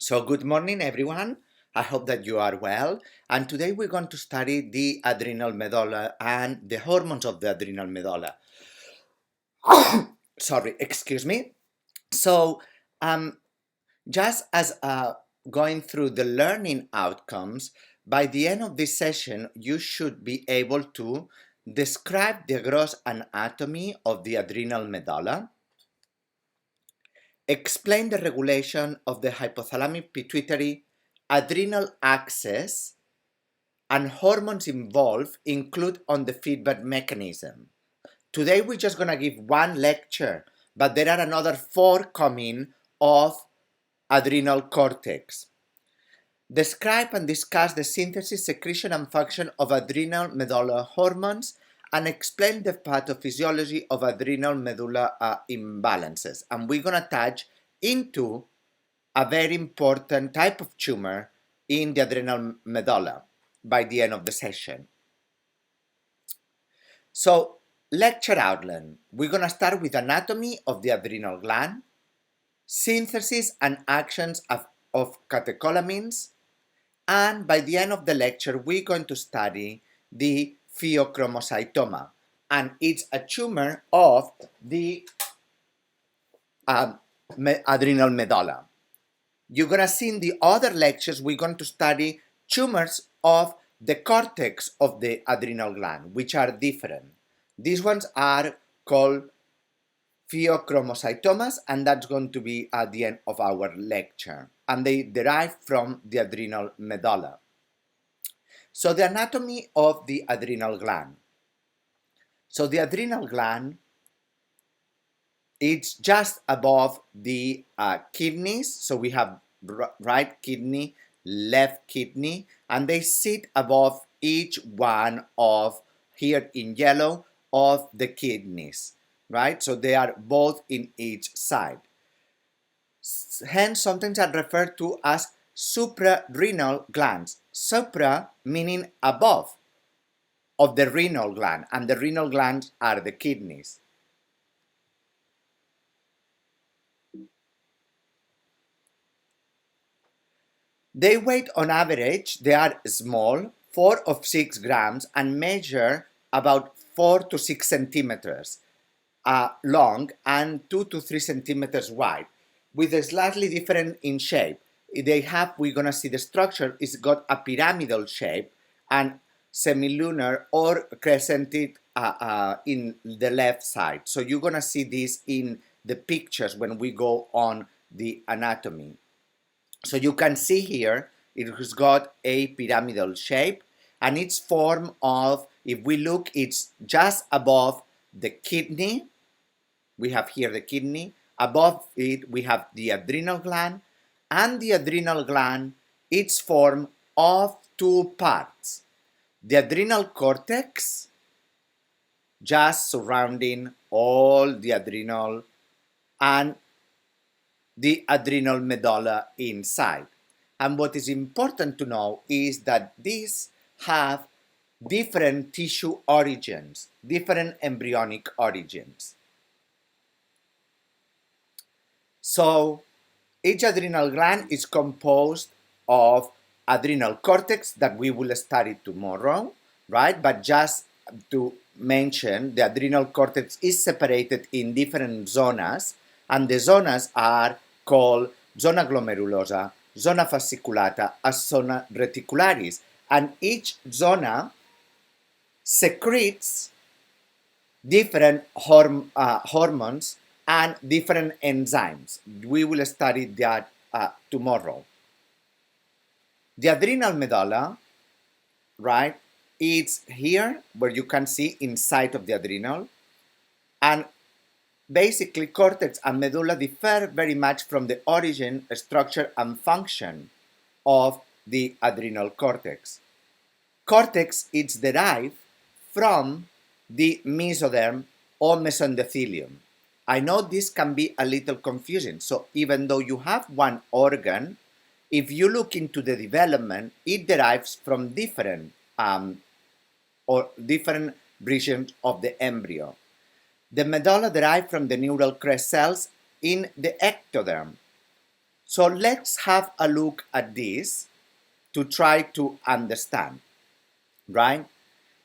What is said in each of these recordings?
So good morning, everyone. I hope that you are well. And today we're going to study the adrenal medulla and the hormones of the adrenal medulla. Sorry, excuse me. So, um, just as going through the learning outcomes, by the end of this session, you should be able to describe the gross anatomy of the adrenal medulla, explain the regulation of the hypothalamic pituitary adrenal axis, and hormones involved include on the feedback mechanism. Today we're just gonna give one lecture, but there are another four coming of adrenal cortex. Describe and discuss the synthesis, secretion, and function of adrenal medulla hormones and explain the pathophysiology of adrenal medulla imbalances. And we're gonna touch into a very important type of tumor in the adrenal medulla by the end of the session. So, lecture outline. We're going to start with anatomy of the adrenal gland, synthesis and actions of catecholamines, and by the end of the lecture, we're going to study the pheochromocytoma, and it's a tumor of the adrenal medulla. You're going to see in the other lectures, we're going to study tumors of the cortex of the adrenal gland, which are different. These ones are called pheochromocytomas, and that's going to be at the end of our lecture. And they derive from the adrenal medulla. So the anatomy of the adrenal gland. So the adrenal gland, it's just above the kidneys. So we have right kidney, left kidney, and they sit above each one of, here in yellow, of the kidneys, right? So they are both in each side. Hence, sometimes are referred to as suprarenal glands. Supra meaning above of the renal gland, and the renal glands are the kidneys. They weigh on average, they are small, 4 or 6 grams, and measure about 4 to 6 centimeters long and 2 to 3 centimeters wide, with a slightly different in shape. We're gonna see the structure is got a pyramidal shape and semilunar or crescented in the left side. So you're gonna see this in the pictures when we go on the anatomy. So you can see here, it has got a pyramidal shape, and its form of, if we look, it's just above the kidney. We have here the kidney. Above it, we have the adrenal gland, and the adrenal gland, it's formed of two parts. The adrenal cortex, just surrounding all the adrenal, and the adrenal medulla inside. And what is important to know is that these have different tissue origins, different embryonic origins. So each adrenal gland is composed of adrenal cortex that we will study tomorrow, right? But just to mention, the adrenal cortex is separated in different zonas, and the zonas are called zona glomerulosa, zona fasciculata, and zona reticularis. And each zona secretes different hormones and different enzymes. We will study that tomorrow. The adrenal medulla, right, it's here where you can see inside of the adrenal, and basically cortex and medulla differ very much from the origin, structure, and function of the adrenal cortex. Cortex is derived from the mesoderm or mesendothelium. I know this can be a little confusing, so even though you have one organ, if you look into the development, it derives from different regions of the embryo. The medulla derives from the neural crest cells in the ectoderm. So let's have a look at this to try to understand, right?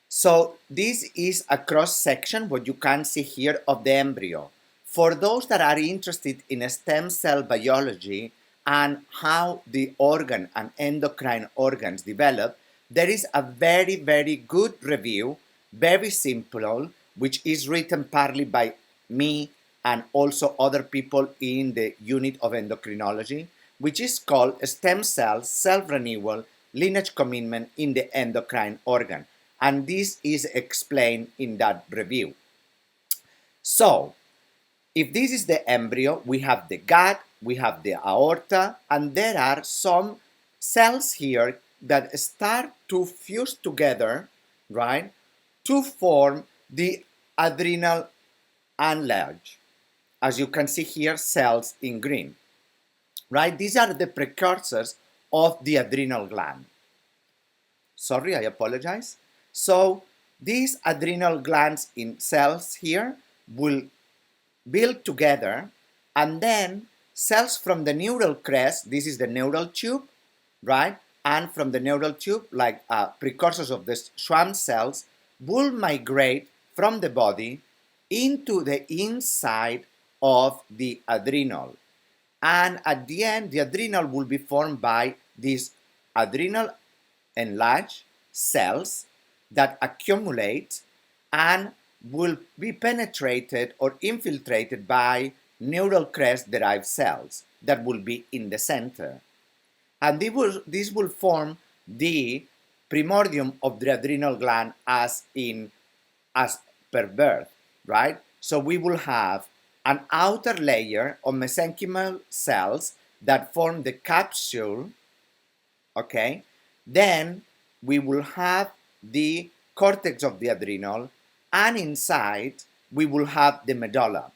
So this is a cross section, what you can see here, of the embryo. For those that are interested in stem cell biology and how the organ and endocrine organs develop, there is a very, very good review, very simple, which is written partly by me and also other people in the unit of endocrinology, which is called Stem Cells, Self-Renewal, Lineage Commitment in the Endocrine Organ. And this is explained in that review. So, if this is the embryo, we have the gut, we have the aorta, and there are some cells here that start to fuse together, right, to form the adrenal anlage. As you can see here, cells in green, right? These are the precursors of the adrenal gland. Sorry, I apologize. So these adrenal glands in cells here will build together, and then cells from the neural crest, this is the neural tube, right? And from the neural tube, like precursors of the Schwann cells, will migrate from the body into the inside of the adrenal. And at the end, the adrenal will be formed by these adrenal enlarged cells that accumulate and will be penetrated or infiltrated by neural crest derived cells that will be in the center. And this will form the primordium of the adrenal gland as per birth, right? So we will have an outer layer of mesenchymal cells that form the capsule, okay? Then we will have the cortex of the adrenal, and inside we will have the medulla.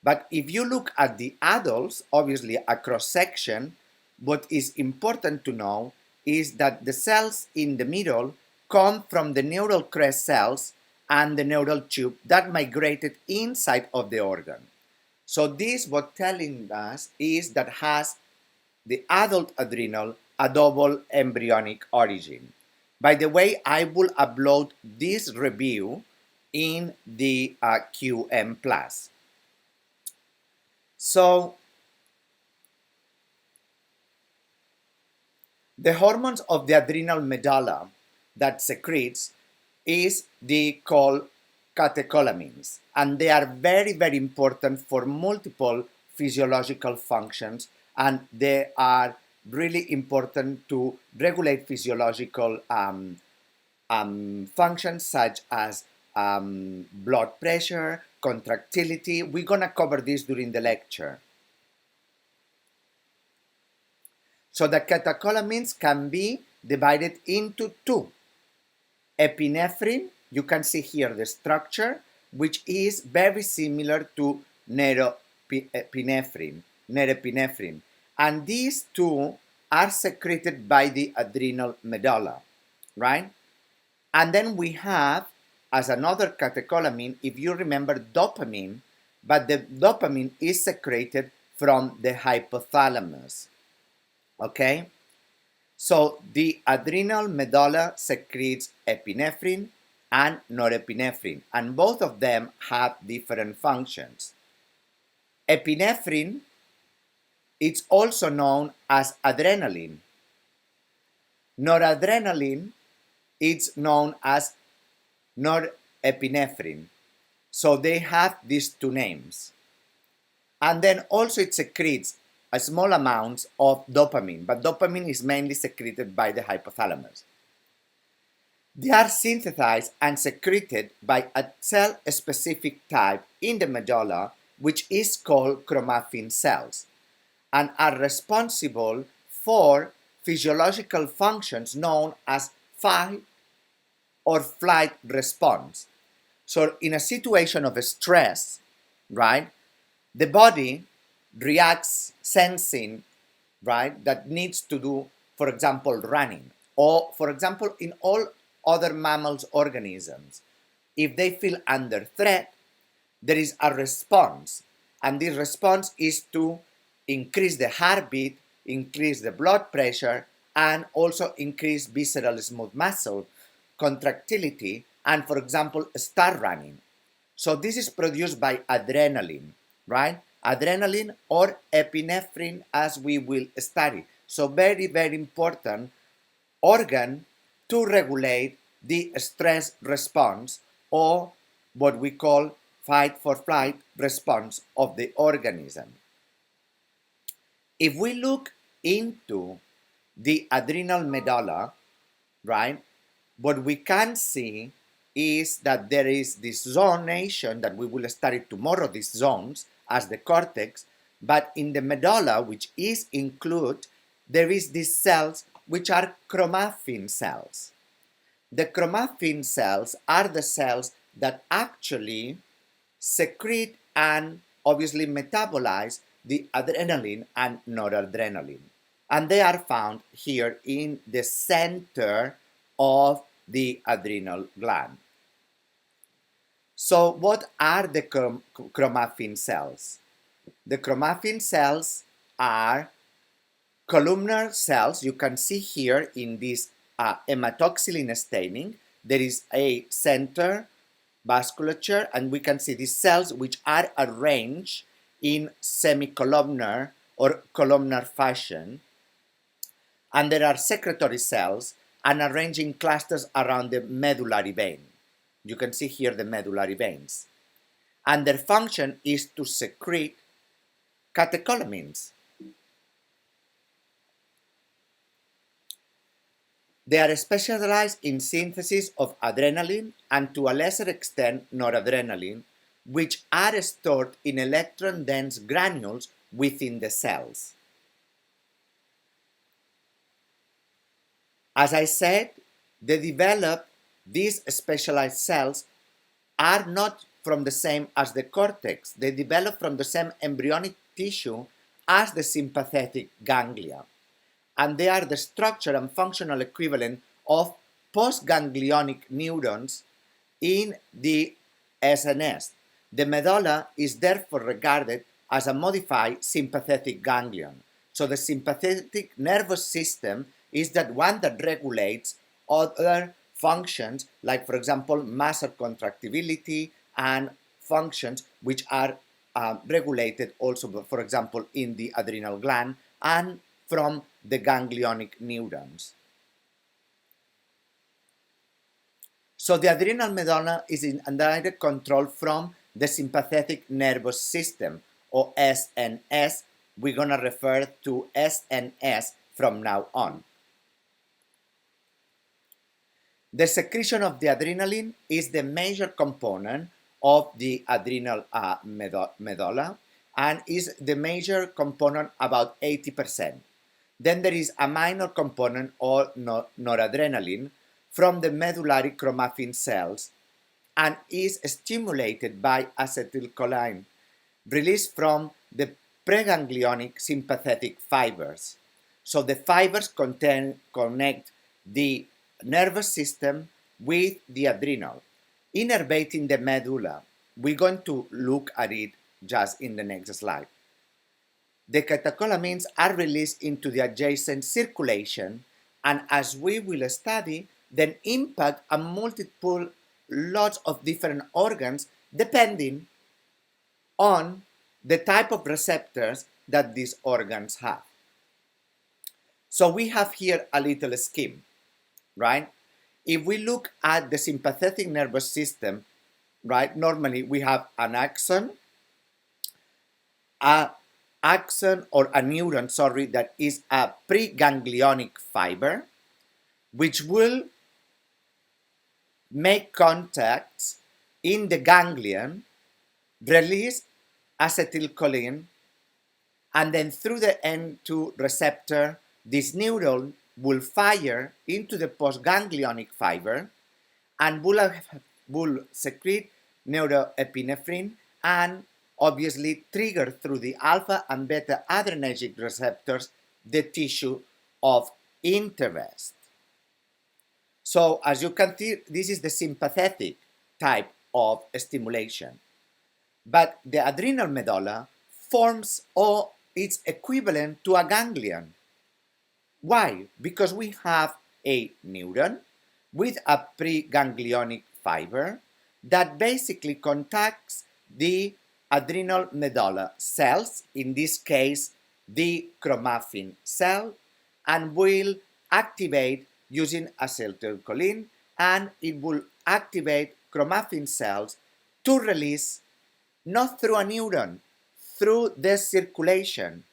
But if you look at the adults, obviously a cross section, what is important to know is that the cells in the middle come from the neural crest cells and the neural tube that migrated inside of the organ. So this what telling us is that has the adult adrenal a double embryonic origin. By the way, I will upload this review in the QM+. So, the hormones of the adrenal medulla that secretes is the called catecholamines, and they are very, very important for multiple physiological functions, and they are really important to regulate physiological functions such as blood pressure, contractility. We're going to cover this during the lecture. So the catecholamines can be divided into two. Epinephrine, you can see here the structure, which is very similar to norepinephrine. And these two are secreted by the adrenal medulla, right? And then we have, as another catecholamine, if you remember, dopamine, but the dopamine is secreted from the hypothalamus, okay? So the adrenal medulla secretes epinephrine and norepinephrine, and both of them have different functions. Epinephrine is also known as adrenaline. Noradrenaline is known as norepinephrine. So they have these two names. And then also it secretes a small amounts of dopamine, but dopamine is mainly secreted by the hypothalamus. They are synthesized and secreted by a cell-specific type in the medulla, which is called chromaffin cells, and are responsible for physiological functions known as fight or flight response. So in a situation of stress, right, the body reacts sensing, right, that needs to do, for example, running, or for example, in all other mammals organisms, if they feel under threat, there is a response, and this response is to increase the heartbeat, increase the blood pressure, and also increase visceral smooth muscle contractility, and for example, start running. So this is produced by adrenaline, right? Adrenaline or epinephrine, as we will study. So very, very important organ to regulate the stress response, or what we call fight for flight response of the organism. If we look into the adrenal medulla, right, what we can see is that there is this zonation that we will study tomorrow, these zones, as the cortex, but in the medulla, which is included, there is these cells which are chromaffin cells. The chromaffin cells are the cells that actually secrete and obviously metabolize the adrenaline and noradrenaline. And they are found here in the center of the adrenal gland. So what are the chromaffin cells? The chromaffin cells are columnar cells. You can see here in this hematoxylin staining, there is a center vasculature, and we can see these cells which are arranged in semicolumnar or columnar fashion. And there are secretory cells and arranging clusters around the medullary vein. You can see here the medullary veins. And their function is to secrete catecholamines. They are specialized in synthesis of adrenaline and to a lesser extent noradrenaline, which are stored in electron-dense granules within the cells. As I said, these specialized cells are not from the same as the cortex. They develop from the same embryonic tissue as the sympathetic ganglia. And they are the structure and functional equivalent of postganglionic neurons in the SNS. The medulla is therefore regarded as a modified sympathetic ganglion. So the sympathetic nervous system is that one that regulates other functions, like for example muscle contractility and functions which are regulated also, for example, in the adrenal gland and from the ganglionic neurons. So the adrenal medulla is in direct control from the sympathetic nervous system, or SNS. We're going to refer to SNS from now on. The secretion of the adrenaline is the major component of the adrenal medulla and is the major component, about 80%. Then there is a minor component, or noradrenaline, from the medullary chromaffin cells and is stimulated by acetylcholine released from the preganglionic sympathetic fibers. So the fibers connect the nervous system with the adrenal, innervating the medulla. We're going to look at it just in the next slide. The catecholamines are released into the adjacent circulation, and as we will study, then impact on multiple lots of different organs depending on the type of receptors that these organs have. So we have here a little scheme, right? If we look at the sympathetic nervous system, right, normally we have an axon, or a neuron, sorry, that is a preganglionic fiber, which will make contacts in the ganglion, release acetylcholine, and then through the N2 receptor, this neuron will fire into the postganglionic fiber and will secrete neuroepinephrine and obviously trigger through the alpha and beta adrenergic receptors the tissue of interest. So as you can see, this is the sympathetic type of stimulation. But the adrenal medulla forms it's equivalent to a ganglion. Why? Because we have a neuron with a preganglionic fiber that basically contacts the adrenal medulla cells, in this case the chromaffin cell, and will activate using acetylcholine, and it will activate chromaffin cells to release, not through a neuron, through the circulation.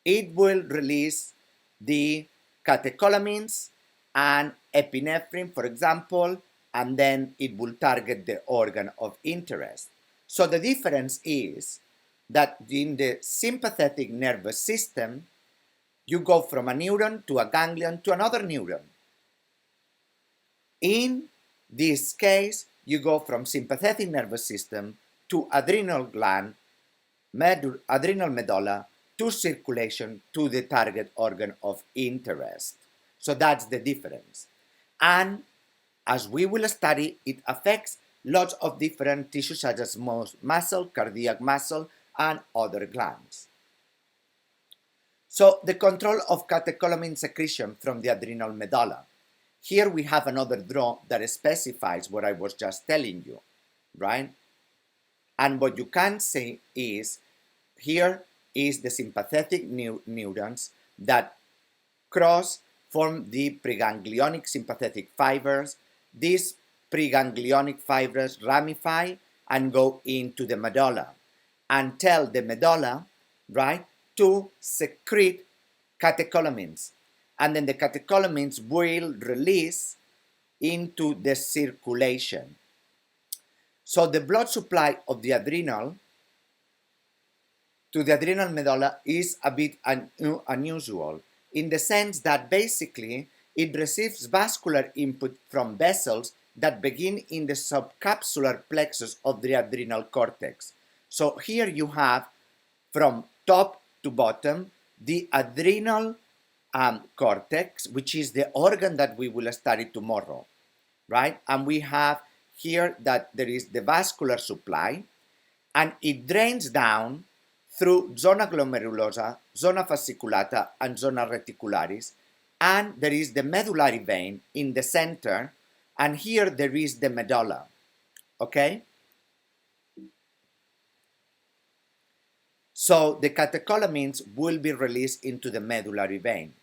It will release the catecholamines and epinephrine, for example, and then it will target the organ of interest. So the difference is that in the sympathetic nervous system, you go from a neuron to a ganglion to another neuron. In this case, you go from sympathetic nervous system to adrenal gland, adrenal medulla, to circulation to the target organ of interest. So that's the difference. And as we will study, it affects lots of different tissues such as muscle, cardiac muscle, and other glands. So the control of catecholamine secretion from the adrenal medulla. Here we have another draw that specifies what I was just telling you, right? And what you can see is, here is the sympathetic neurons that form the preganglionic sympathetic fibers. These preganglionic fibers ramify and go into the medulla and tell the medulla, right, to secrete catecholamines. And then the catecholamines will release into the circulation. So the blood supply of the adrenal to the adrenal medulla is a bit unusual, in the sense that basically it receives vascular input from vessels that begin in the subcapsular plexus of the adrenal cortex. So here you have, from top to bottom, the adrenal cortex, which is the organ that we will study tomorrow, right? And we have here that there is the vascular supply, and it drains down through zona glomerulosa, zona fasciculata, and zona reticularis, and there is the medullary vein in the center, and here there is the medulla, okay? So the catecholamines will be released into the medullary vein.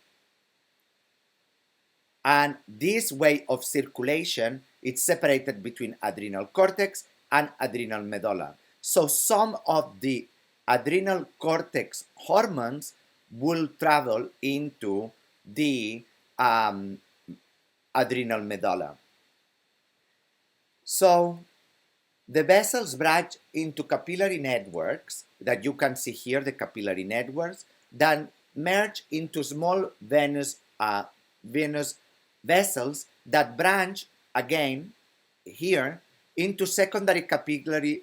And this way of circulation is separated between adrenal cortex and adrenal medulla. So some of the adrenal cortex hormones will travel into the adrenal medulla. So the vessels branch into capillary networks that you can see here, the capillary networks, then merge into small venous vessels that branch again here into secondary capillary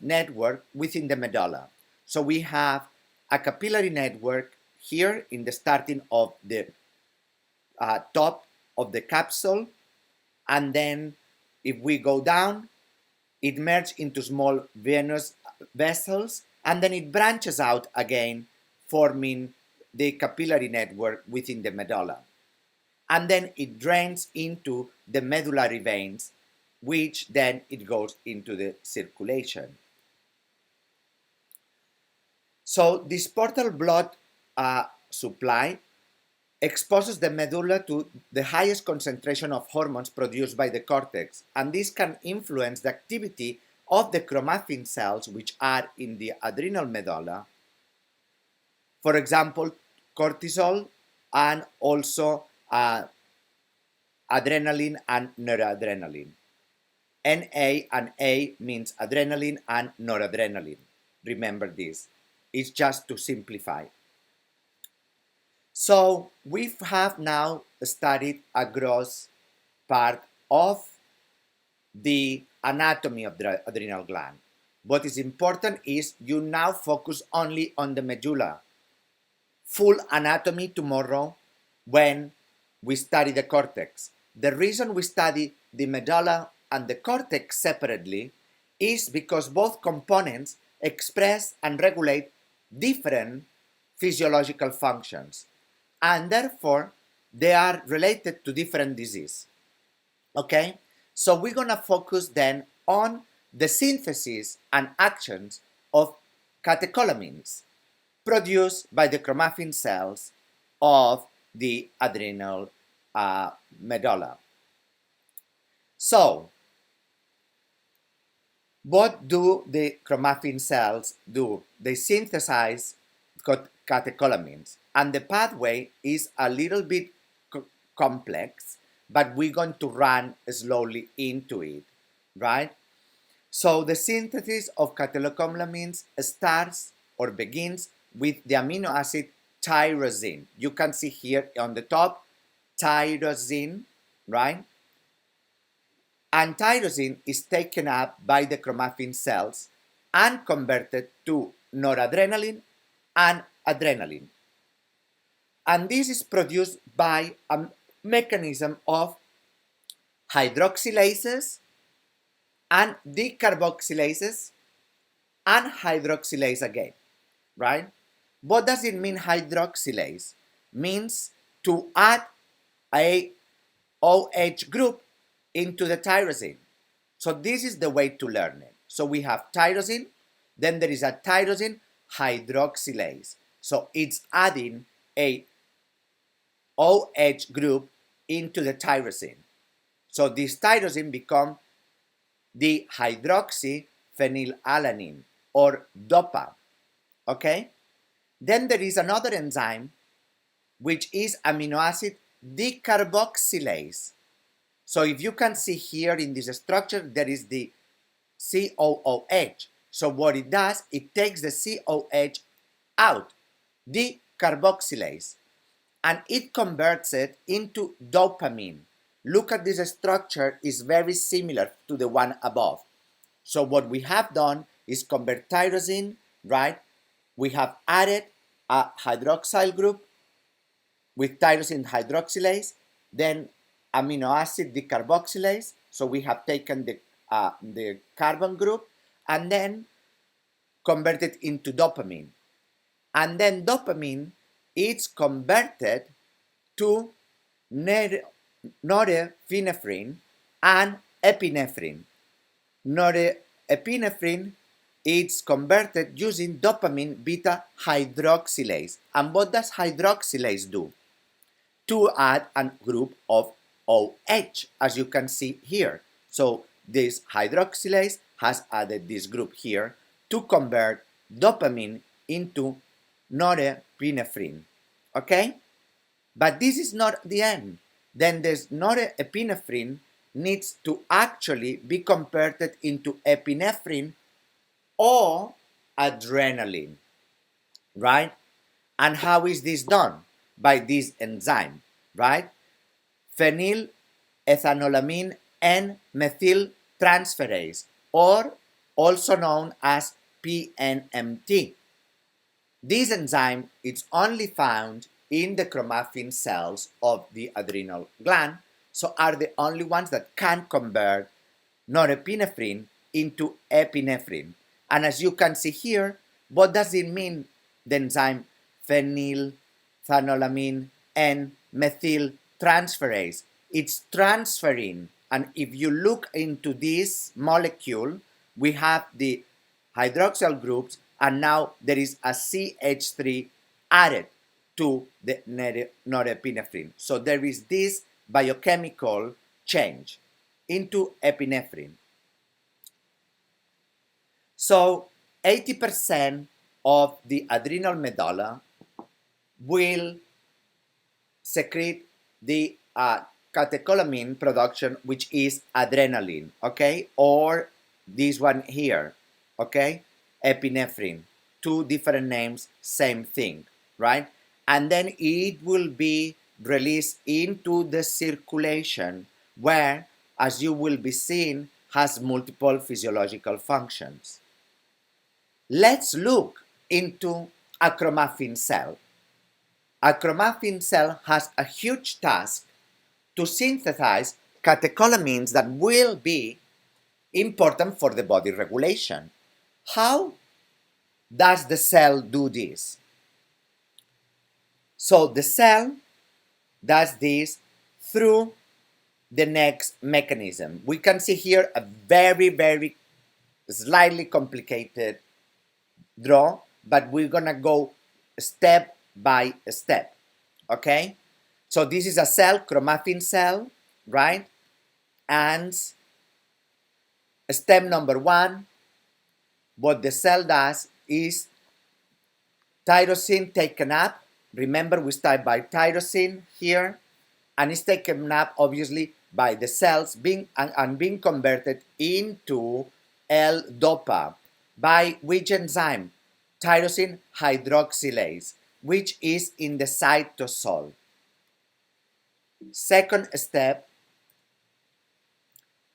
network within the medulla. So we have a capillary network here in the starting of the top of the capsule, and then if we go down, it merges into small venous vessels, and then it branches out again, forming the capillary network within the medulla. And then it drains into the medullary veins, which then it goes into the circulation. So this portal blood supply exposes the medulla to the highest concentration of hormones produced by the cortex, and this can influence the activity of the chromaffin cells which are in the adrenal medulla. For example, cortisol and also adrenaline and noradrenaline. Na and A means adrenaline and noradrenaline. Remember this. It's just to simplify. So we have now studied a gross part of the anatomy of the adrenal gland. What is important is you now focus only on the medulla. Full anatomy tomorrow when we study the cortex. The reason we study the medulla and the cortex separately is because both components express and regulate different physiological functions, and therefore they are related to different disease. Okay, so we're gonna focus then on the synthesis and actions of catecholamines produced by the chromaffin cells of the adrenal medulla. So, what do the chromaffin cells do? They synthesize catecholamines, and the pathway is a little bit complex, but we're going to run slowly into it, right? So the synthesis of catecholamines starts or begins with the amino acid tyrosine. You can see here on the top, tyrosine, right? And tyrosine is taken up by the chromaffin cells and converted to noradrenaline and adrenaline. And this is produced by a mechanism of hydroxylases and decarboxylases and hydroxylase again, right? What does it mean, hydroxylase? Means to add a OH group into the tyrosine. So this is the way to learn it. So we have tyrosine, then there is a tyrosine hydroxylase. So it's adding a OH group into the tyrosine. So this tyrosine becomes the hydroxyphenylalanine or DOPA. Okay? Then there is another enzyme which is amino acid decarboxylase. So if you can see here in this structure, there is the COOH. So what it does, it takes the COH out, decarboxylase, and it converts it into dopamine. Look at this structure, is very similar to the one above. So what we have done is convert tyrosine, right? We have added a hydroxyl group with tyrosine hydroxylase, then amino acid decarboxylase. So we have taken the carbon group and then converted into dopamine. And then dopamine is converted to norepinephrine and epinephrine. Norepinephrine is converted using dopamine beta hydroxylase. And what does hydroxylase do? To add a group of OH, as you can see here. So this hydroxylase has added this group here to convert dopamine into norepinephrine. Okay? But this is not the end. Then this norepinephrine needs to actually be converted into epinephrine or adrenaline, right? And how is this done? By this enzyme, right? Phenylethanolamine N-methyl transferase, or also known as PNMT. This enzyme is only found in the chromaffin cells of the adrenal gland, so are the only ones that can convert norepinephrine into epinephrine. And as you can see here, what does it mean, the enzyme phenylethanolamine N-methyl transferase? It's transferring, and if you look into this molecule, we have the hydroxyl groups, and now there is a CH3 added to the norepinephrine. So there is this biochemical change into epinephrine. So 80% of the adrenal medulla will secrete the catecholamine production, which is adrenaline, okay? Or this one here, okay? Epinephrine. Two different names, same thing, right? And then it will be released into the circulation where, as you will be seeing, has multiple physiological functions. Let's look into a chromaffin cell. A chromaffin cell has a huge task to synthesize catecholamines that will be important for the body regulation. How does the cell do this? So the cell does this through the next mechanism. We can see here a very, very slightly complicated draw, but we're gonna go step by step, okay? So this is a cell, chromaffin cell, right? And step number one, what the cell does is tyrosine taken up. Remember, we start by tyrosine here, and it's taken up obviously by the cells being converted into L-DOPA by which enzyme? Tyrosine hydroxylase, which is in the cytosol. Second step,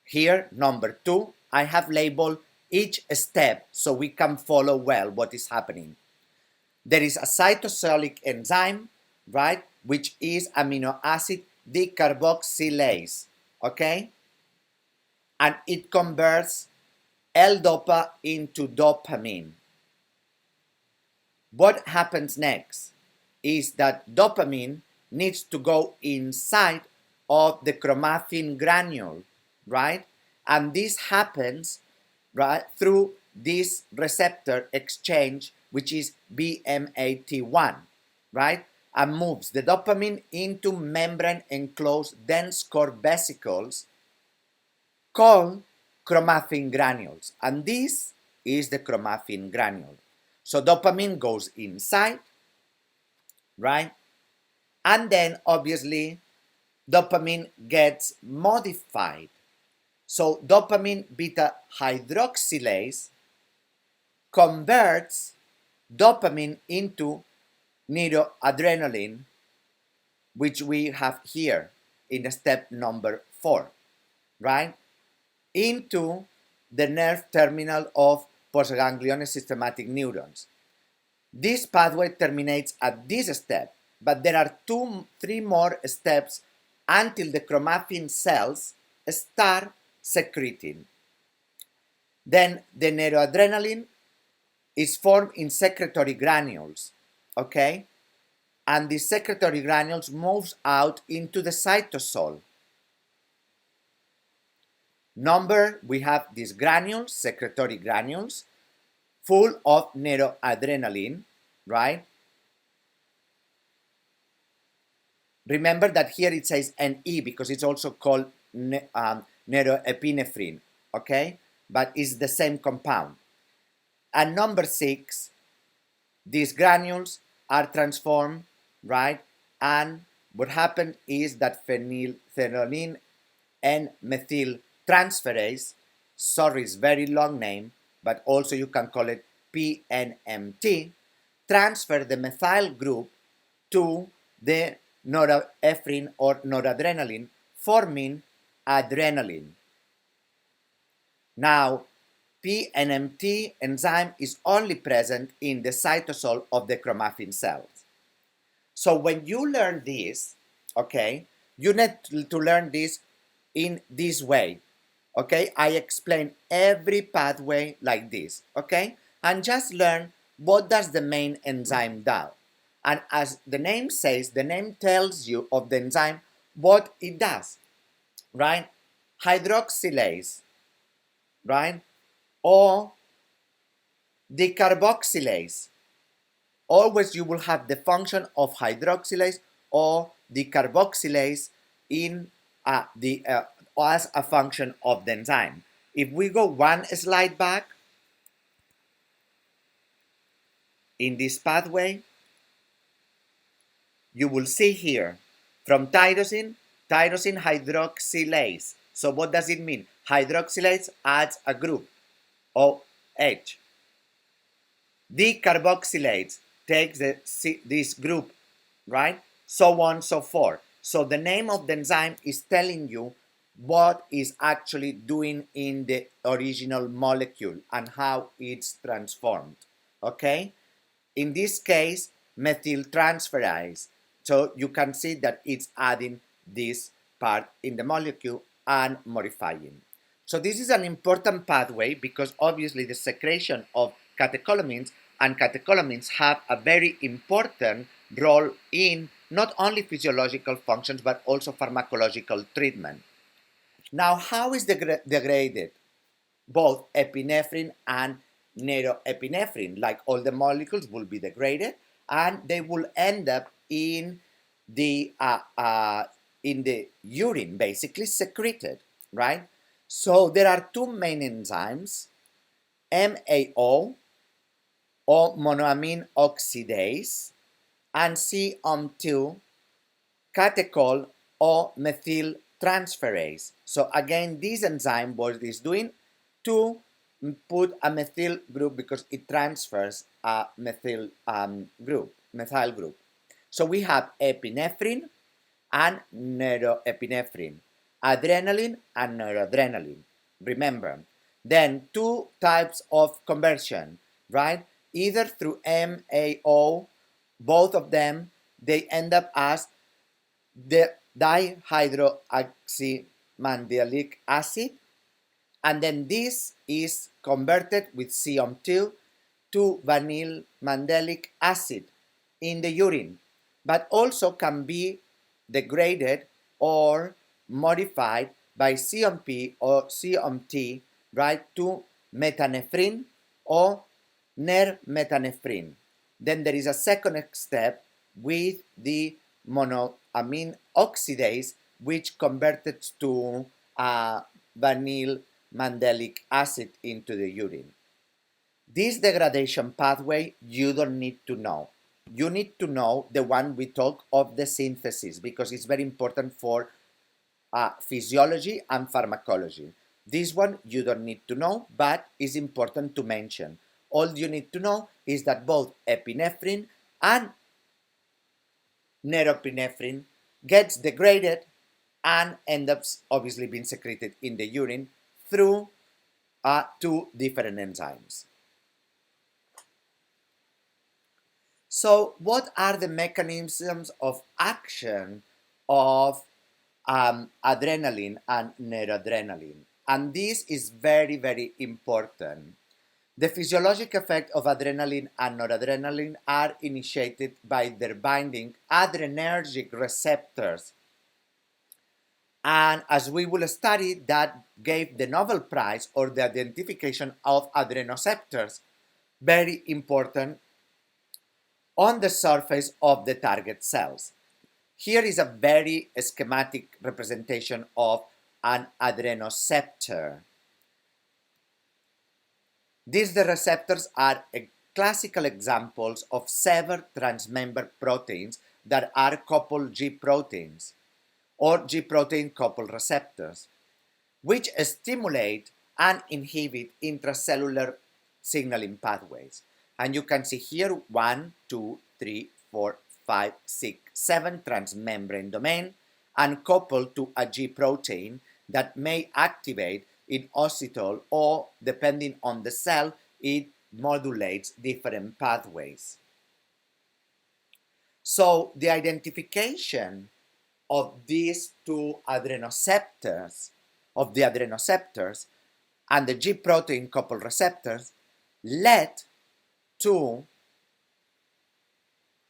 here, number 2, I have labeled each step so we can follow well what is happening. There is a cytosolic enzyme, right, which is amino acid decarboxylase, okay? And it converts L-DOPA into dopamine. What happens next is that dopamine needs to go inside of the chromaffin granule, right? And this happens, right, through this receptor exchange, which is BMAT1, right? And moves the dopamine into membrane enclosed dense core vesicles called chromaffin granules. And this is the chromaffin granule. So dopamine goes inside, right? And then obviously dopamine gets modified. So dopamine beta hydroxylase converts dopamine into neuroadrenaline, which we have here in step number 4, right? Into the nerve terminal of postganglionic systematic neurons. This pathway terminates at this step, but there are 3 more steps until the chromaffin cells start secreting. Then the neuroadrenaline is formed in secretory granules, okay? And the secretory granules moves out into the cytosol. We have these granules, secretory granules, full of neuroadrenaline, right? Remember that here it says Ne because it's also called neuroepinephrine, okay? But it's the same compound. And number 6, these granules are transformed, right? And what happened is that phenylphenoline and methyl transferase, sorry, it's very long name, but also you can call it PNMT, transfer the methyl group to the norepinephrine or noradrenaline, forming adrenaline. Now, PNMT enzyme is only present in the cytosol of the chromaffin cells. So when you learn this, okay, you need to learn this in this way, okay? I explain every pathway like this, okay? And just learn what does the main enzyme do. And as the name says, the name tells you of the enzyme what it does, right? Hydroxylase, right? Or decarboxylase. Always you will have the function of hydroxylase or decarboxylase in as a function of the enzyme. If we go one slide back in this pathway, you will see here from tyrosine hydroxylase. So what does it mean? Hydroxylase adds a group, OH. Decarboxylase takes this group, right? So on, so forth. So the name of the enzyme is telling you what is actually doing in the original molecule and how it's transformed, okay? In this case, methyltransferase. So you can see that it's adding this part in the molecule and modifying. So this is an important pathway because obviously the secretion of catecholamines and catecholamines have a very important role in not only physiological functions but also pharmacological treatment. Now, how is degraded? Both epinephrine and neuroepinephrine, like all the molecules, will be degraded, and they will end up the in the urine, basically secreted, right? So there are two main enzymes, MAO or monoamine oxidase, and COM2 catechol or methyl transferase. So again, this enzyme, what it is doing to put a methyl group because it transfers a methyl group. So we have epinephrine and neuroepinephrine, adrenaline and noradrenaline. Remember, then two types of conversion, right? Either through MAO, both of them, they end up as the dihydroxymandelic acid, and then this is converted with COM2 to vinyl mandelic acid in the urine, but also can be degraded or modified by COMP or COMT, right, to metanephrine or nermetanephrine. Then there is a second step with the monoamine oxidase, which converted to vinyl mandelic acid into the urine. This degradation pathway you don't need to know. You need to know the one we talk of the synthesis because it's very important for physiology and pharmacology. This one you don't need to know, but is important to mention. All you need to know is that both epinephrine and norepinephrine gets degraded and ends up obviously being secreted in the urine through two different enzymes. So, what are the mechanisms of action of adrenaline and noradrenaline? And this is very, very important. The physiologic effect of adrenaline and noradrenaline are initiated by their binding adrenergic receptors. And as we will study, that gave the Nobel Prize or the identification of adrenoceptors, very important on the surface of the target cells. Here is a very schematic representation of an adrenoceptor. These receptors are classical examples of several transmembrane proteins that are coupled G proteins or G protein coupled receptors, which stimulate and inhibit intracellular signaling pathways. And you can see here 1, 2, 3, 4, 5, 6, 7 transmembrane domain and coupled to a G protein that may activate inositol or, depending on the cell, it modulates different pathways. So the identification of these two adrenoceptors, of the adrenoceptors and the G protein coupled receptors, led to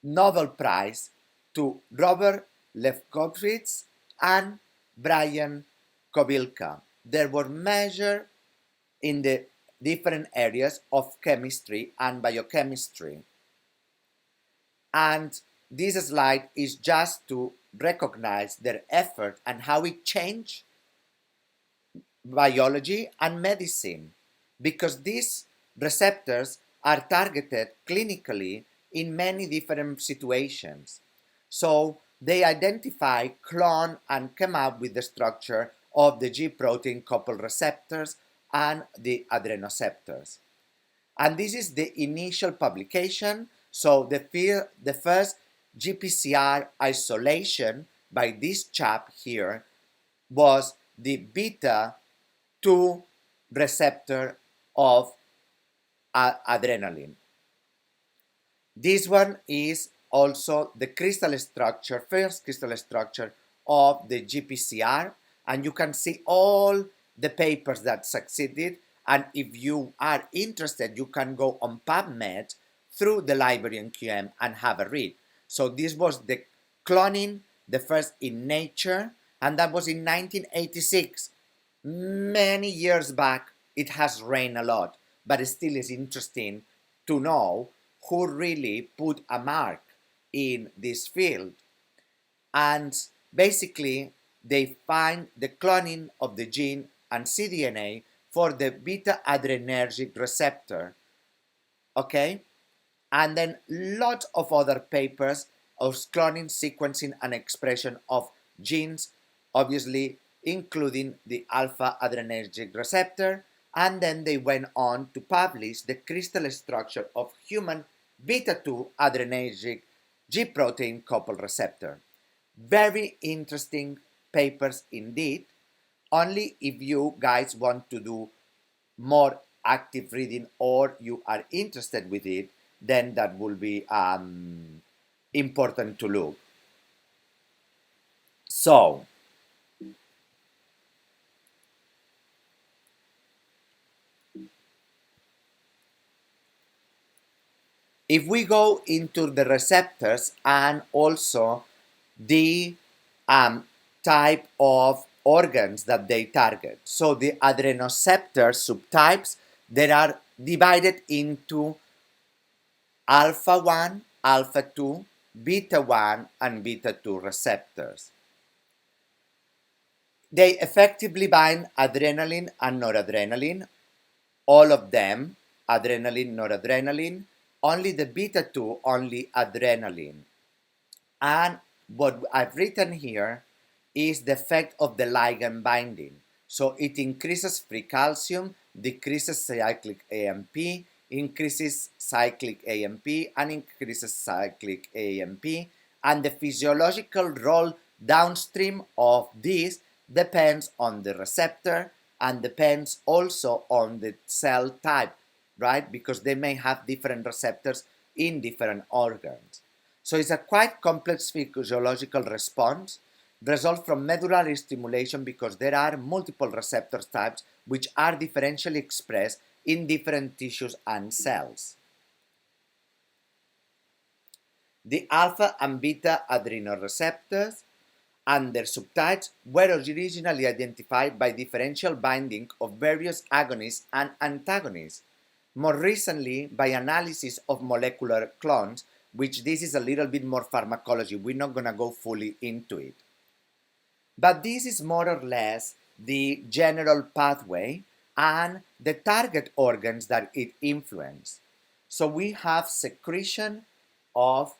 Nobel Prize to Robert Lefkowitz and Brian Kobilka. They were measured in the different areas of chemistry and biochemistry. And this slide is just to recognize their effort and how it changed biology and medicine, because these receptors are targeted clinically in many different situations. So they identify, clone, and come up with the structure of the G protein coupled receptors and the adrenoceptors. And this is the initial publication. So the first GPCR isolation by this chap here was the beta 2 receptor of adrenaline. This one is also the crystal structure, first crystal structure of the GPCR, and you can see all the papers that succeeded. And if you are interested, you can go on PubMed through the library on QM and have a read. So this was the cloning, the first in Nature, and that was in 1986. Many years back. It has rained a lot, but it still is interesting to know who really put a mark in this field. And basically, they find the cloning of the gene and cDNA for the beta adrenergic receptor. Okay? And then lots of other papers of cloning, sequencing, and expression of genes, obviously including the alpha adrenergic receptor. And then they went on to publish the crystal structure of human beta 2 adrenergic G protein coupled receptor. Very interesting papers indeed. Only if you guys want to do more active reading or you are interested with it, then that will be important to look. So, if we go into the receptors and also the type of organs that they target. So the adrenoceptor subtypes, they are divided into alpha 1, alpha 2, beta 1, and beta 2 receptors. They effectively bind adrenaline and noradrenaline, all of them, adrenaline, noradrenaline, only the beta 2, only adrenaline. And what I've written here is the effect of the ligand binding. So it increases free calcium, decreases cyclic AMP, increases cyclic AMP, and increases cyclic AMP. And the physiological role downstream of this depends on the receptor and depends also on the cell type, right? Because they may have different receptors in different organs. So it's a quite complex physiological response result from medullary stimulation because there are multiple receptor types which are differentially expressed in different tissues and cells. The alpha and beta adrenoreceptors and their subtypes were originally identified by differential binding of various agonists and antagonists. More recently, by analysis of molecular clones, which this is a little bit more pharmacology, we're not going to go fully into it. But this is more or less the general pathway and the target organs that it influences. So we have secretion of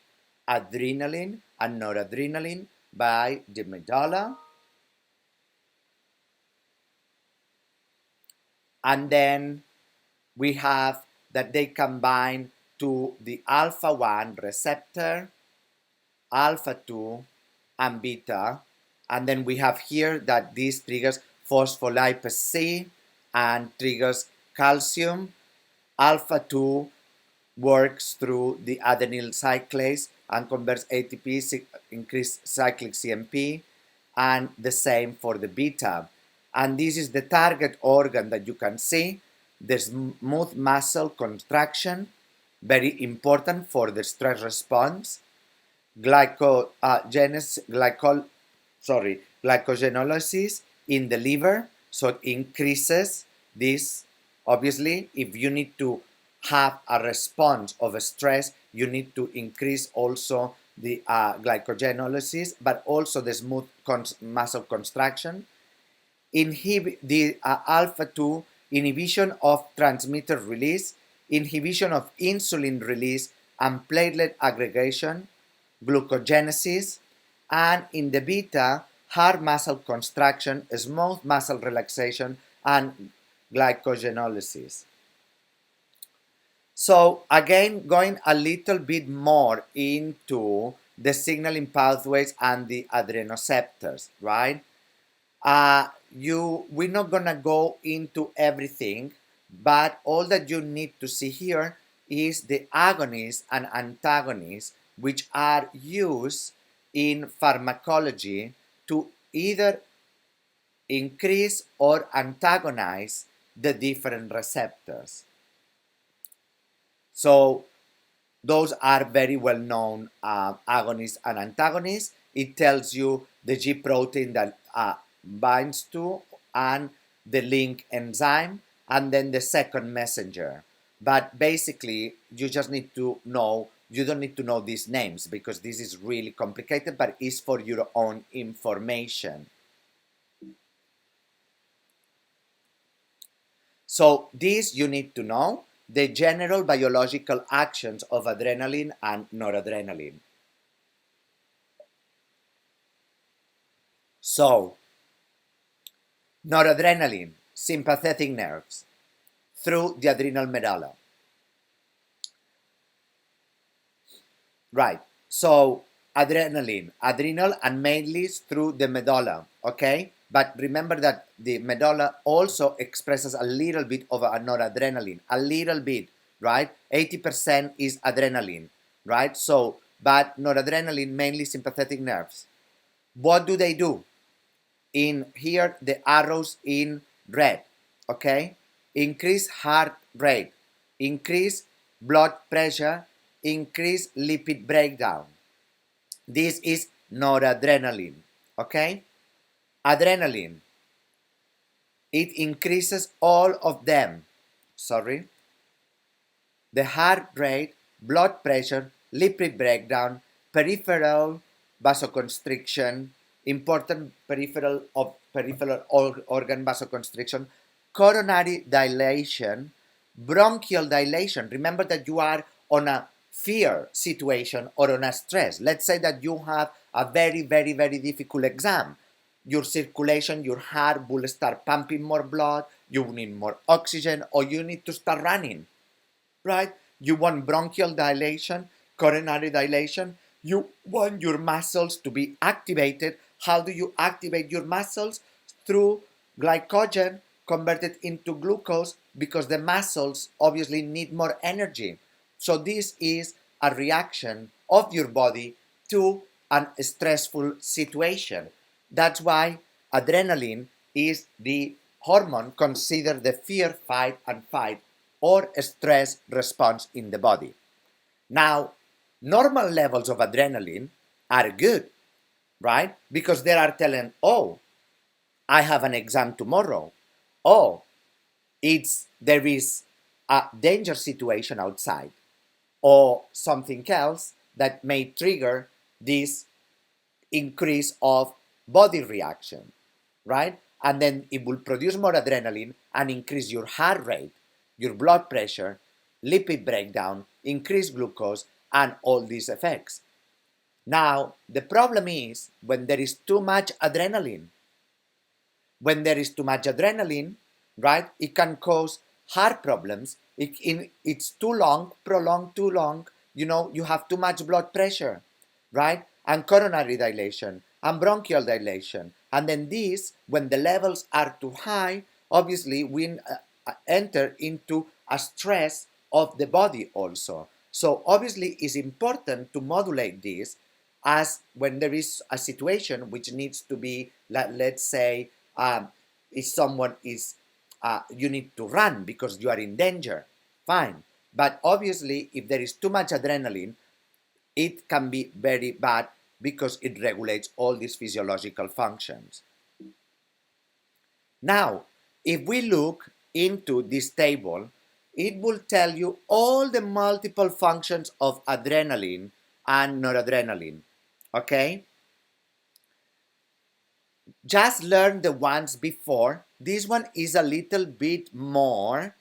adrenaline and noradrenaline by the medulla, and then we have that they combine to the alpha 1 receptor, alpha 2, and beta. And then we have here that this triggers phospholipase C and triggers calcium. Alpha 2 works through the adenyl cyclase and converts ATP, increase cyclic CMP, and the same for the beta. And this is the target organ that you can see. There's smooth muscle contraction, very important for the stress response. Glycogenolysis in the liver, so it increases this. Obviously, if you need to have a response of a stress, you need to increase also the glycogenolysis, but also the smooth muscle contraction. Inhibit the alpha 2 inhibition of transmitter release, inhibition of insulin release and platelet aggregation, glucogenesis, and in the beta, hard muscle contraction, smooth muscle relaxation, and glycogenolysis. So again, going a little bit more into the signaling pathways and the adrenoceptors, right? We're not gonna go into everything, but all that you need to see here is the agonists and antagonists which are used in pharmacology to either increase or antagonize the different receptors. So Those are very well known agonists and antagonists. It tells you the G protein that binds to and the link enzyme, and then the second messenger. But basically, you just need to know, you don't need to know these names because this is really complicated, but it's for your own information. So this you need to know, the general biological actions of adrenaline and noradrenaline. So, noradrenaline, sympathetic nerves, through the adrenal medulla. Right. So, adrenaline, adrenal, and mainly through the medulla. Okay. But remember that the medulla also expresses a little bit of a noradrenaline, a little bit, right? 80% is adrenaline, right? So, but noradrenaline, mainly sympathetic nerves. What do they do? In here, the arrows in red, okay? Increase heart rate, increase blood pressure, increase lipid breakdown. This is noradrenaline, okay? Adrenaline, it increases all of them. Sorry. The heart rate, blood pressure, lipid breakdown, peripheral vasoconstriction, important peripheral organ vasoconstriction, coronary dilation, bronchial dilation. Remember that you are on a fear situation or on a stress. Let's say that you have a very, very, very difficult exam. Your circulation, your heart will start pumping more blood, you need more oxygen, or you need to start running, right? You want bronchial dilation, coronary dilation. You want your muscles to be activated. How do you activate your muscles? Through glycogen converted into glucose, because the muscles obviously need more energy. So this is a reaction of your body to a stressful situation. That's why adrenaline is the hormone considered the fear, fight, and fight or stress response in the body. Now, normal levels of adrenaline are good, right? Because they are telling, oh, I have an exam tomorrow. Oh, there is a danger situation outside, or something else that may trigger this increase of body reaction, right? And then it will produce more adrenaline and increase your heart rate, your blood pressure, lipid breakdown, increase glucose, and all these effects. Now, the problem is when there is too much adrenaline. When there is too much adrenaline, right, it can cause heart problems. It's too long, prolonged too long, you have too much blood pressure, right? And coronary dilation and bronchial dilation. And then this, when the levels are too high, obviously we enter into a stress of the body also. So obviously it's important to modulate this, as when there is a situation which needs to be, let's say, if someone is, you need to run because you are in danger, fine. But obviously, if there is too much adrenaline, it can be very bad because it regulates all these physiological functions. Now, if we look into this table, it will tell you all the multiple functions of adrenaline and noradrenaline. Okay? Just learn the ones before. This one is a little bit more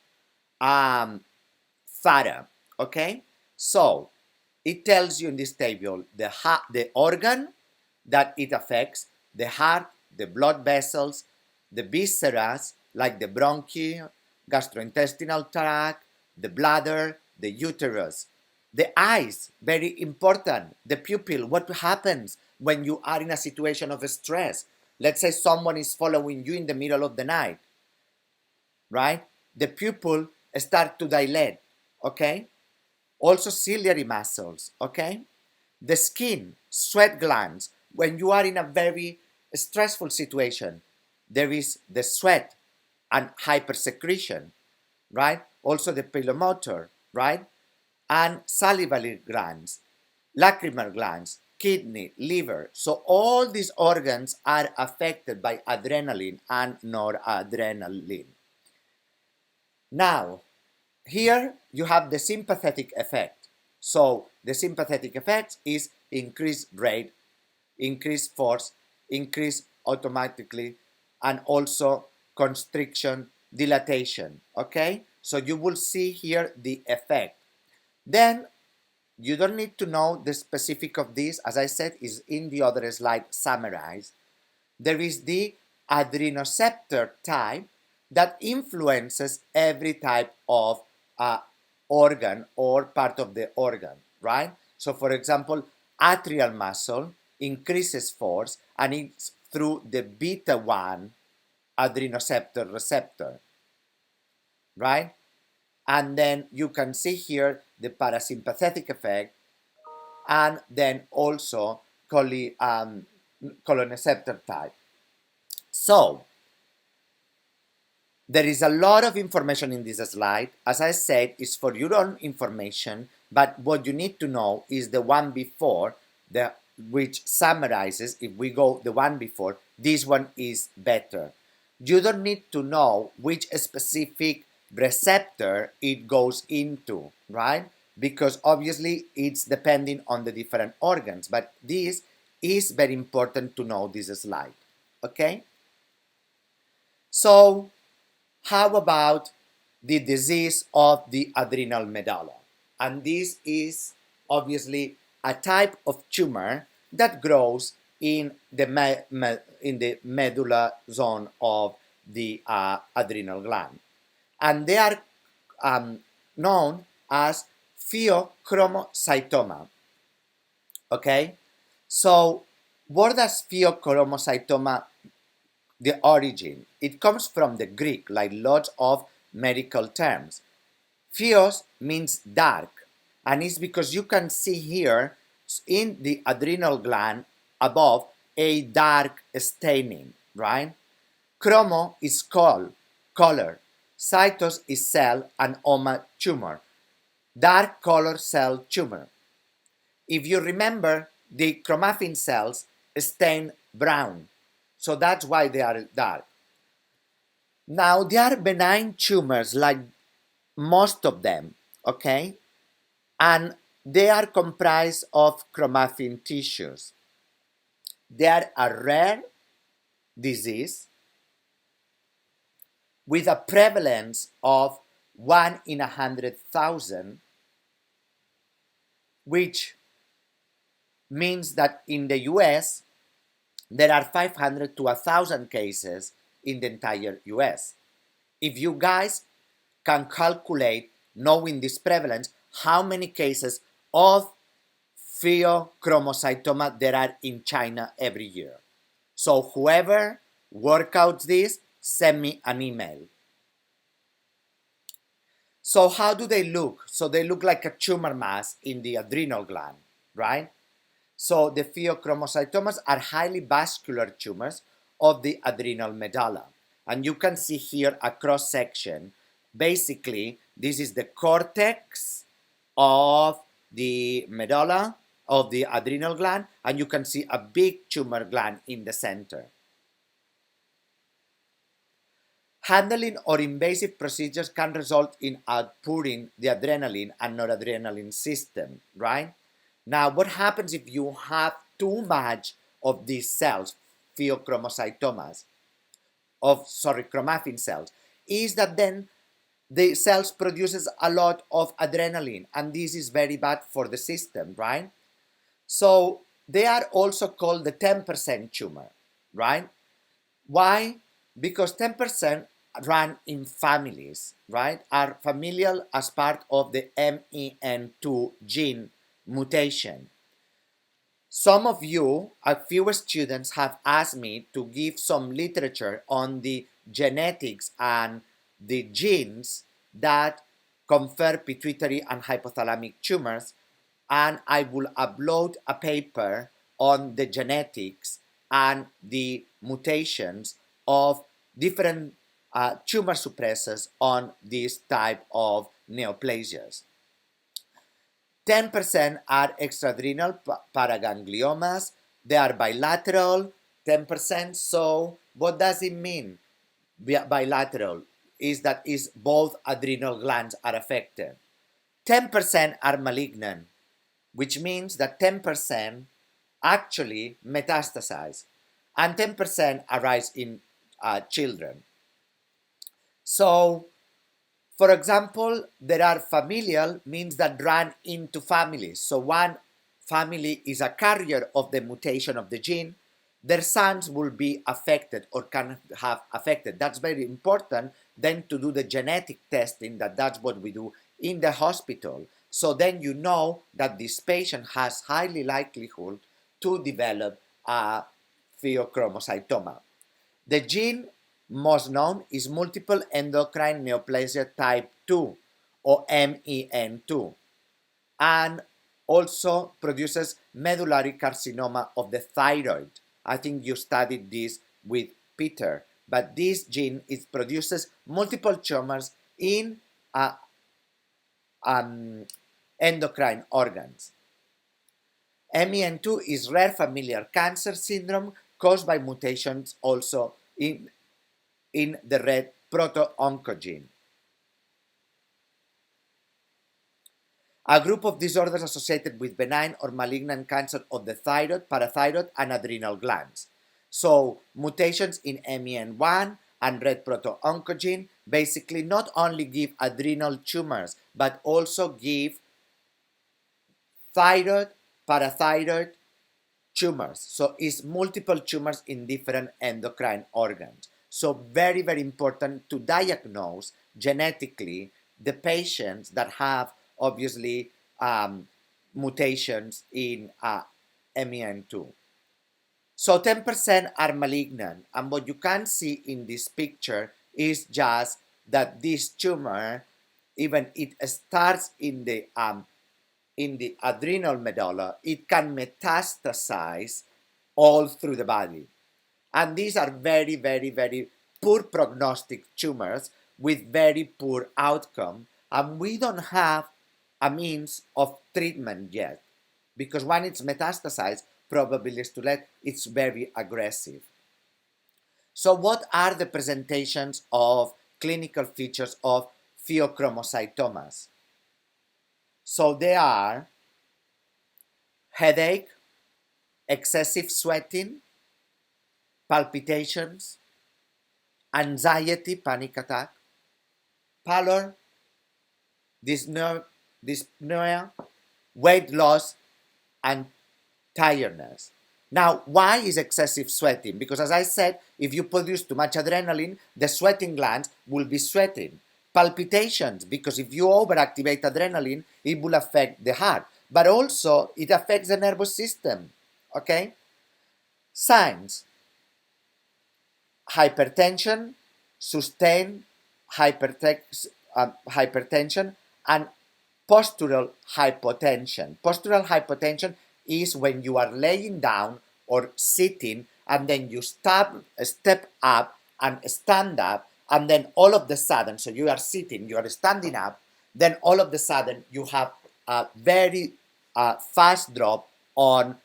um, thorough. Okay? So, it tells you in this table the organ that it affects, the heart, the blood vessels, the viscera, like the bronchi, gastrointestinal tract, the bladder, the uterus. The eyes, very important. The pupil, what happens when you are in a situation of stress? Let's say someone is following you in the middle of the night, right? The pupil start to dilate, okay? Also ciliary muscles, okay? The skin, sweat glands. When you are in a very stressful situation, there is the sweat and hypersecretion, right? Also the pilomotor, right? and salivary glands, lacrimal glands, kidney, liver. So all these organs are affected by adrenaline and noradrenaline. Now, here you have the sympathetic effect. So the sympathetic effect is increased rate, increased force, increased automatically, and also constriction, dilatation. Okay? So you will see here the effect. Then you don't need to know the specific of this, as I said, is in the other slide summarized. There is the adrenoceptor type that influences every type of organ or part of the organ, right? So for example, atrial muscle increases force and it's through the beta 1 adrenoceptor receptor, right? And then you can see here the parasympathetic effect and then also cholineceptor type. So there is a lot of information in this slide. As I said, it's for your own information, but what you need to know is the one before, which summarizes. If we go the one before, this one is better. You don't need to know which specific receptor it goes into, right? Because obviously it's depending on the different organs, but this is very important to know this slide, okay? So how about the disease of the adrenal medulla? And this is obviously a type of tumor that grows in the medulla zone of the adrenal gland. And they are known as pheochromocytoma. Okay? So, what does pheochromocytoma the origin? It comes from the Greek, like lots of medical terms. Pheos means dark, and it's because you can see here in the adrenal gland above a dark staining, right? Chromo is color, cytos is cell, and oma tumor, dark color cell tumor. If you remember, the chromaffin cells stain brown, so that's why they are dark. Now, they are benign tumors, like most of them, okay? And they are comprised of chromaffin tissues. They are a rare disease with a prevalence of 1 in 100,000, which means that in the US, there are 500 to 1,000 cases in the entire US. If you guys can calculate, knowing this prevalence, how many cases of pheochromocytoma there are in China every year. So whoever work out this, send me an email. So how do they look? So they look like a tumor mass in the adrenal gland, right? So the pheochromocytomas are highly vascular tumors of the adrenal medulla. And you can see here a cross section. Basically, this is the cortex of the medulla of the adrenal gland, and you can see a big tumor gland in the center. Handling or invasive procedures can result in outputting the adrenaline and noradrenaline system, right? Now, what happens if you have too much of these cells, pheochromocytomas, chromaffin cells, is that then the cells produces a lot of adrenaline, and this is very bad for the system, right? So they are also called the 10% tumor, right? Why? Because 10% run in families, right? Are familial as part of the MEN2 gene mutation. Some of you, a few students, have asked me to give some literature on the genetics and the genes that confer pituitary and hypothalamic tumors, and I will upload a paper on the genetics and the mutations of different tumor suppressors on this type of neoplasias. 10% are extraadrenal paragangliomas. They are bilateral, 10%. So what does it mean? Bilateral is that is both adrenal glands are affected. 10% are malignant, which means that 10% actually metastasize, and 10% arise in children. So, for example, there are familial, means that run into families. So one family is a carrier of the mutation of the gene. Their sons will be affected or can have affected. That's very important then to do the genetic testing, that's what we do in the hospital. So then you know that this patient has highly likelihood to develop a pheochromocytoma. The gene most known is multiple endocrine neoplasia type 2 or MEN2, and also produces medullary carcinoma of the thyroid. I think you studied this with Peter, but this gene produces multiple tumors in endocrine organs. MEN2 is rare familial cancer syndrome caused by mutations also in the red proto-oncogene. A group of disorders associated with benign or malignant cancer of the thyroid, parathyroid, and adrenal glands. So mutations in MEN1 and red proto-oncogene basically not only give adrenal tumors, but also give thyroid, parathyroid tumors. So it's multiple tumors in different endocrine organs. So very, very important to diagnose genetically the patients that have obviously mutations in MEN2. So 10% are malignant, and what you can see in this picture is just that this tumor, even it starts in the adrenal medulla, it can metastasize all through the body. And these are very, very, very poor prognostic tumors with very poor outcome. And we don't have a means of treatment yet, because when it's metastasized, probably is too late, it's very aggressive. So what are the presentations of clinical features of pheochromocytomas? So they are headache, excessive sweating, palpitations, anxiety, panic attack, pallor, dyspnea, weight loss, and tiredness. Now, why is excessive sweating? Because as I said, if you produce too much adrenaline, the sweating glands will be sweating. Palpitations, because if you overactivate adrenaline, it will affect the heart, but also it affects the nervous system, okay? Signs: hypertension, sustained hypertension, and postural hypotension. Postural hypotension is when you are laying down or sitting and then you step up and stand up, and then all of the sudden, so you are sitting, you are standing up, then all of the sudden you have a very fast drop on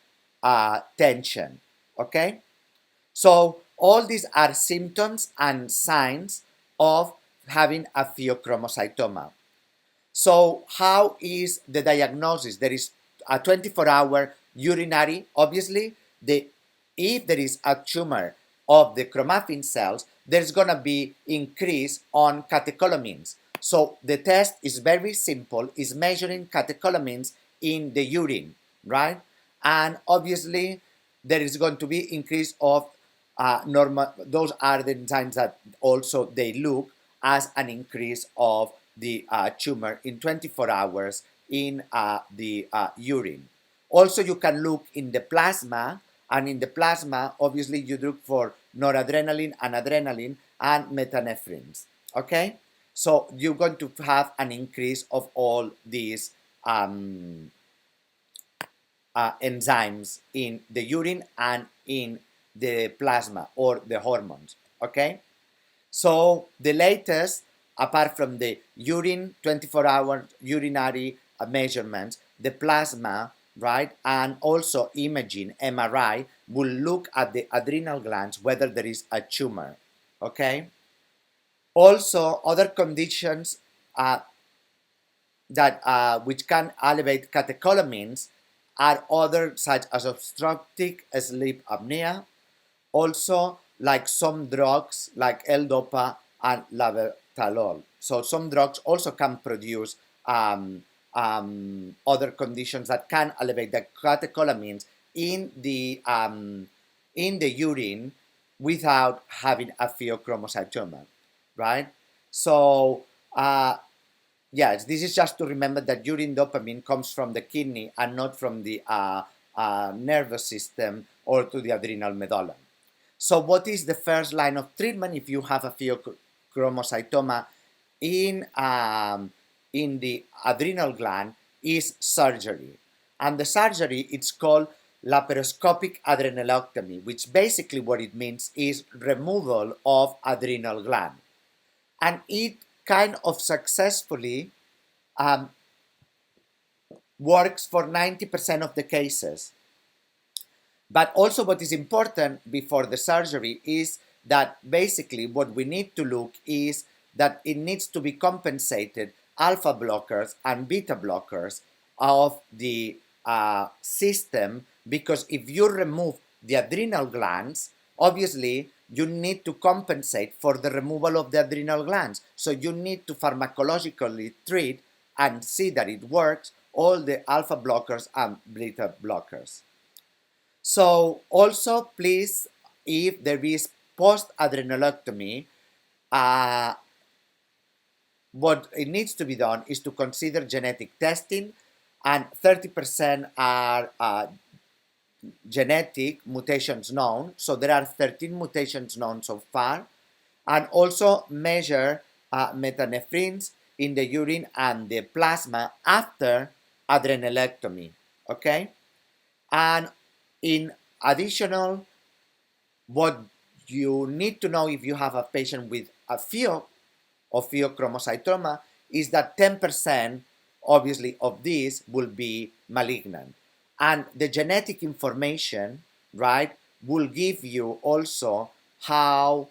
tension, okay? So all these are symptoms and signs of having a pheochromocytoma. So how is the diagnosis? There is a 24-hour urinary. Obviously, if there is a tumor of the chromaffin cells, there's going to be increase on catecholamines. So the test is very simple, is measuring catecholamines in the urine, right? And obviously, there is going to be increase of normal. Those are the enzymes that also they look as an increase of the tumor in 24 hours in the urine. Also, you can look in the plasma, and in the plasma, obviously, you look for noradrenaline and adrenaline and metanephrines. Okay, so you're going to have an increase of all these enzymes in the urine and in the plasma or the hormones. Okay, so the latest, apart from the urine 24-hour urinary measurements, the plasma, right, and also imaging, MRI, will look at the adrenal glands whether there is a tumor, okay? Also, other conditions uh, that which can elevate catecholamines are other such as obstructive sleep apnea, also like some drugs like L-DOPA and labetalol. So some drugs also can produce other conditions that can elevate the catecholamines in the urine without having a pheochromocytoma, right? So yes, this is just to remember that urine dopamine comes from the kidney and not from the nervous system or to the adrenal medulla. So what is the first line of treatment if you have a pheochromocytoma in the adrenal gland is surgery. And the surgery, it's called laparoscopic adrenalectomy, which basically what it means is removal of adrenal gland. And it kind of successfully um, works for 90% of the cases. But also, what is important before the surgery is that basically what we need to look is that it needs to be compensated alpha blockers and beta blockers of the system, because if you remove the adrenal glands, obviously you need to compensate for the removal of the adrenal glands. So you need to pharmacologically treat and see that it works all the alpha blockers and beta blockers. So also, please, if there is post-adrenalectomy, uh, what it needs to be done is to consider genetic testing, and 30% are genetic mutations known. So there are 13 mutations known so far, and also measure metanephrines in the urine and the plasma after adrenalectomy. Okay, and in additional, what you need to know if you have a patient with a pheo or pheochromocytoma is that 10% obviously of these will be malignant. And the genetic information, right, will give you also how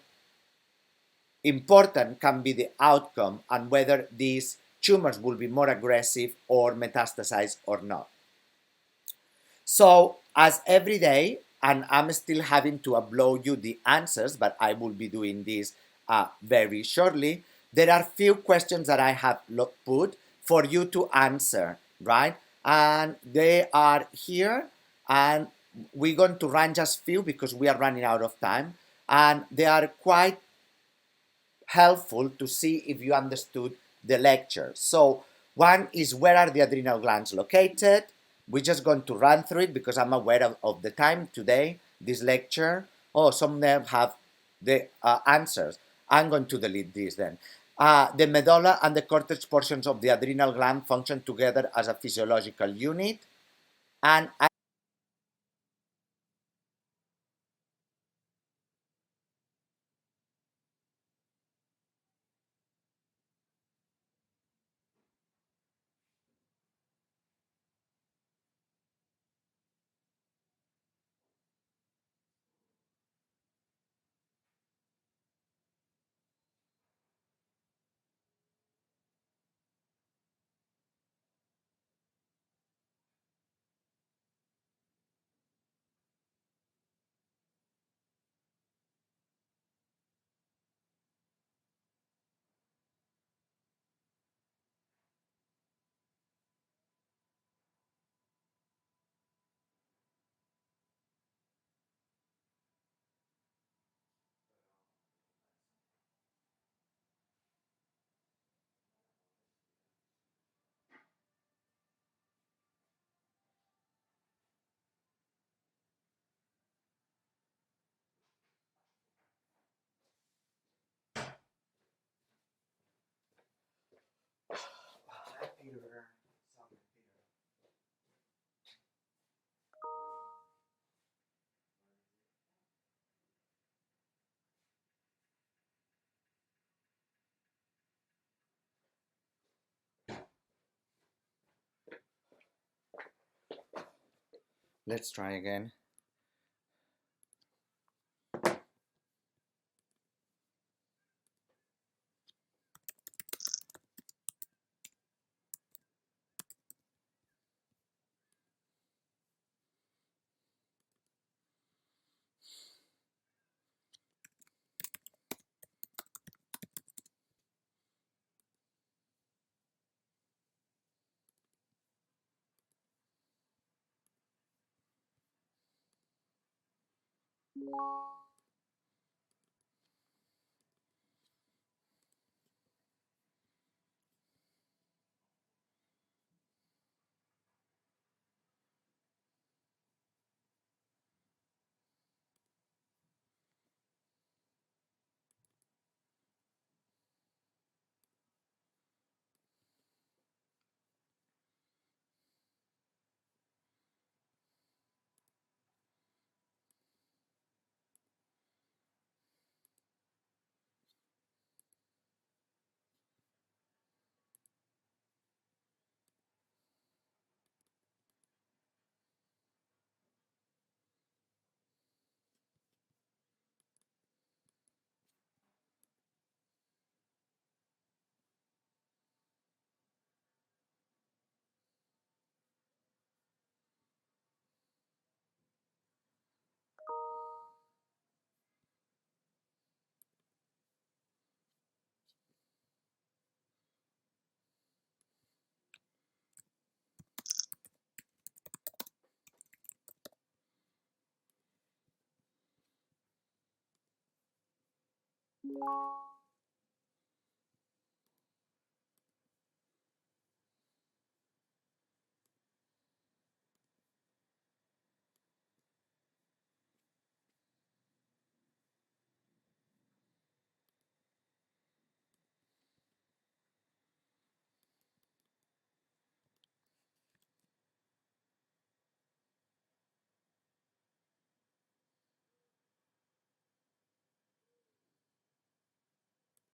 important can be the outcome and whether these tumors will be more aggressive or metastasize or not. So as every day, and I'm still having to upload you the answers, but I will be doing this very shortly. There are few questions that I have put for you to answer, right? And they are here, and we're going to run just few because we are running out of time, and they are quite helpful to see if you understood the lecture. So one is, where are the adrenal glands located? We're just going to run through it because I'm aware of the time today, this lecture. Oh, some of them have the answers. I'm going to delete this then. The medulla and the cortex portions of the adrenal gland function together as a physiological unit. And Let's try again.